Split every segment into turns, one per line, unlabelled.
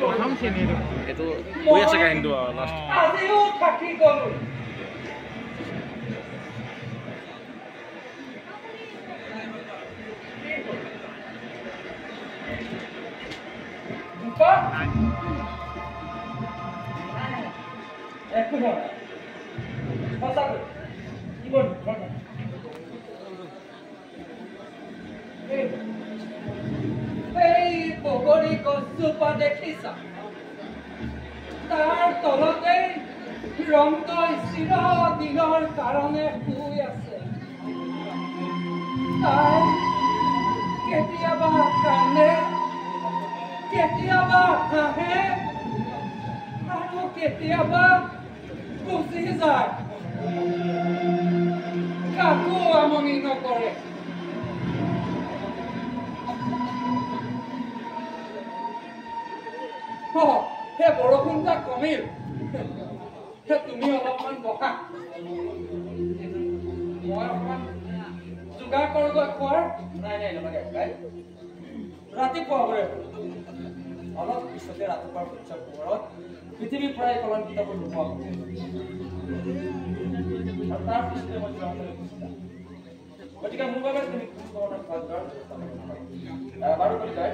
প্ৰথম শ্ৰেণী এইটো কৈ আছে কাহিনীটো লাষ্ট
আজিও থাকি গ'লো একটু কি বল এই বগৰী গছজোপা দেখিছা তাৰ তলতে ৰংগই চিৰদিনৰ কাৰণে শুই আছে তাৰ কেতিয়াবা কান্দে কেতিয়াবা হাঁহে আৰু কেতিয়াবা গুচি যায় কাকো আমনি নকৰে সেই বৰষুণটা কমিল তুমি অলপমান বহা মই অকমান যোগাৰ কৰোগৈ খোৱাৰ নাই নালাগে ৰাতিপুৱা অলপ পিছতে ৰাতিপুৱাৰ সূৰ্যৰ পোহৰত পৃথিৱীৰ পৰাই কলংকিত হৈ নোপোৱা আৰু তাৰ পিছতে মই গতিকে মোৰ বাবে তুমি বাৰু কৰি যায়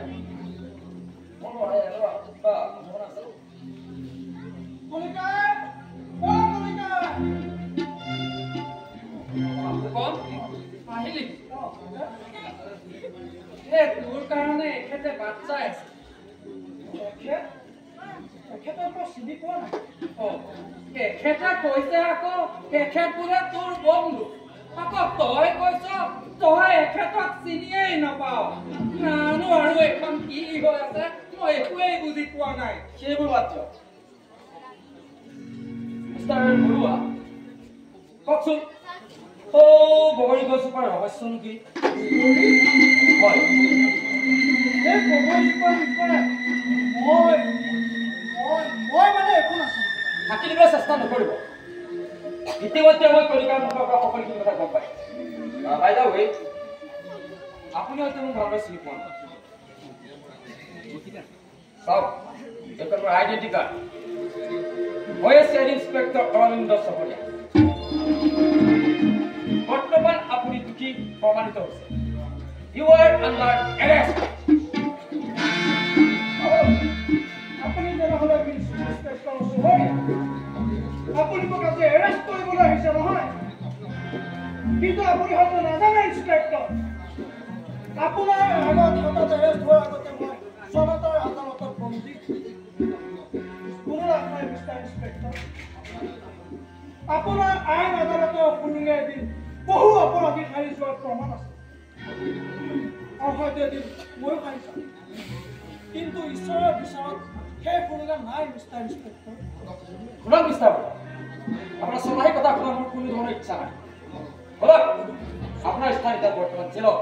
তোৰ কাৰণে এখেতে বাট চাই আছে চিনি পোৱা নাই এখেতে কৈছে আকৌ এখেত বোলে তোৰ বন্ধু আকৌ তই কৈছ তই এখেতক চিনিয়েই নাপাও নানো আৰু এখন কি হৈ আছে মই একোৱেই বুজি পোৱা নাই সেইবোৰ মাত্ৰ বৰুৱা কওকচোন বগৰী গছজোপাৰ ৰহস্য নেকি হয় এই বগৰীজোপাৰ বিষয়ে মই মানে একো নাছিল থাকি দিবলৈ চেষ্টা নকৰিব ইতিমধ্যে মই কলিকাৰ মুখৰ পৰা সকলোখিনি কথা গম পাই বাইদেউ আপুনি হয়তো মোক ভালদৰে চিনি পোৱা নাই চাওক এইটো মোৰ আইডেণ্টি কাৰ্ড মই চাব ইন্সপেক্টৰ অৰবিন্দ চহৰীয়া বৰ্তমান আপুনি দুখী প্ৰমাণিত হৈছে ইউ আৰ আণ্ডাৰ এৰেষ্ট আপুনি তেনেহ'লে ইন্সপেক্টৰ চহৰীয়া আপুনি মোক আজি এৰেষ্ট কৰিবলৈ আহিছে নহয় কিন্তু আপুনি হয়তো নাজানে ইন্সপেক্টৰ আপোনাৰ আগত হাতত এৰেষ্ট হোৱাৰ আগতে মই চনতৰ আদালতত বন্দী কোনো লাভ নাই মিষ্টাৰ ইন্সপেক্টৰ আপোনাৰ আইন আদালতৰ শুনিলে এদিন বহু অপৰাধী খাই যোৱাৰ প্ৰমাণ আছে আৰু হয়তো এদিন ময়ো খাই যাম কিন্তু ঈশ্বৰৰ বিচাৰত সেই শুনিলে নাই মিষ্টাৰ ইন্সপেক্টৰ শুনক মিষ্টাৰ আপোনাৰ চলাহী কথা শুনাৰ মোৰ কোনো ধৰণৰ ইচ্ছা নাই বলক আপোনাৰ স্থান এতিয়া বৰ্তমান জেলত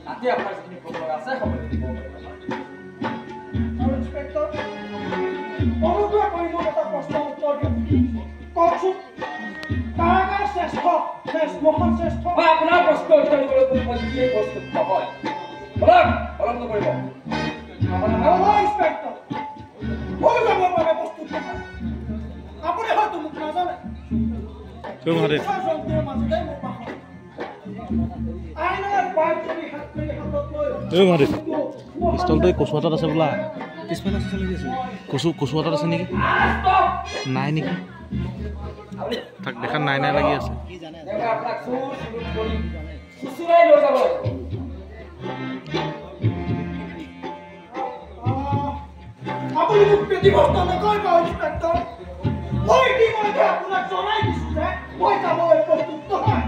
তাতে আপোনাৰ যিখিনি ক'ব লগা আছে সকলো দিব ইন্সপেক্টৰ অনুগ্ৰহ কৰি মোক এটা প্ৰশ্নৰ উত্তৰ দিয়ক কওকচোন কাৰাগাৰ শ্ৰেষ্ঠ মহান শ্ৰেষ্ঠ মই আপোনাৰ প্ৰশ্ন উত্তৰ দিবলৈ মই নিজেই প্ৰস্তুত নহয় বলক পলম নকৰিব ইন্সপেক্টৰ মই যাবৰ বাবে প্ৰস্তুত নহয় আপুনি হয়তো মোক নাজানে
পিষ্টলটো কচুৱাটাত আছে বোলা পিছফালে কচুৱাটাত আছে নেকি নাই নেকি তাক দেখা নাই লাগি আছে
আপুনি মোক প্ৰতিবৰ্ষ নকৰিব ইন্সপেক্টৰ মই ইতিমধ্যে আপোনাক জনাই দিছো যে মই যাবলৈ প্ৰস্তুত নহয়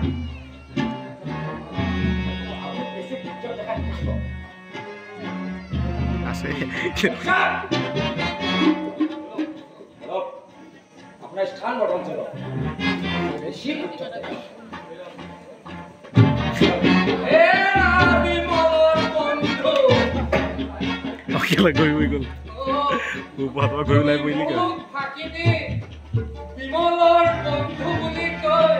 আছে
আপোনাৰ স্থান বৰ্তমান ছিল বেছি
গৈ গ'ল উপহাতৰ গৈ ওলাই পৰিলি
বিমলৰ বন্ধু বুলি কৈ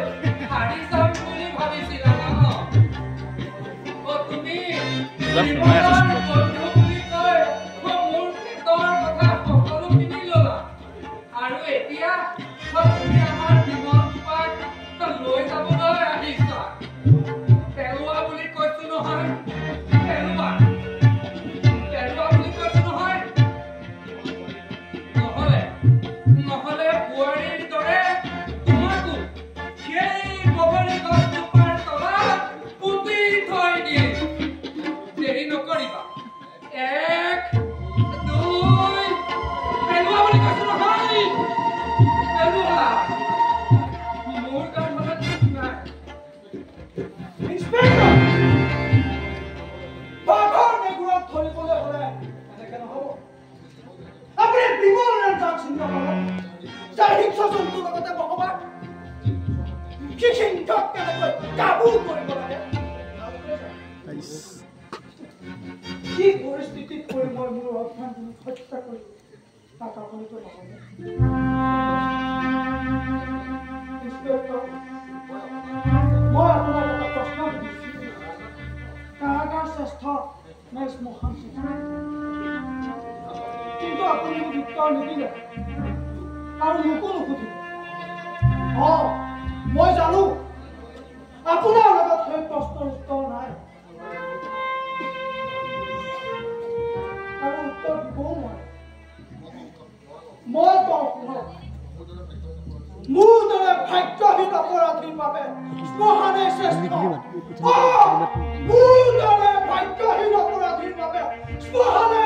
হাৰি যাম বুলি ভাবিছিলা ন তুমি বন্ধু বুলি কৈ জন্তুৰ লগতে বহবা কি সিংহক কেনেকৈ কাবু কৰিব লাগে কি পৰিস্থিতিত পৰি মই মোৰ অভ্যান্তৰীণ হত্যা কৰি তাক আপুনিতো নহ'ব মই আপোনাক এটা প্ৰশ্ন সুধিছোঁ কাৰাগাৰ শ্ৰেষ্ঠ নে শ্মশান শ্ৰেষ্ঠ কিন্তু আপুনি মোক উত্তৰ নিদিলে আৰু মোকো নুসুধিলে মই জানো আপোনাৰ লগত সেই প্ৰশ্নৰ উত্তৰ নাই আৰু উত্তৰ দিবও নোৱাৰে মই কওঁ শুনক মোৰ দৰে ভাগ্যহীন অপৰাধীৰ বাবে শ্মশানে শ্ৰেষ্ঠ মোৰ দৰে ভাগ্যহীন অপৰাধীৰ বাবে শ্মশানে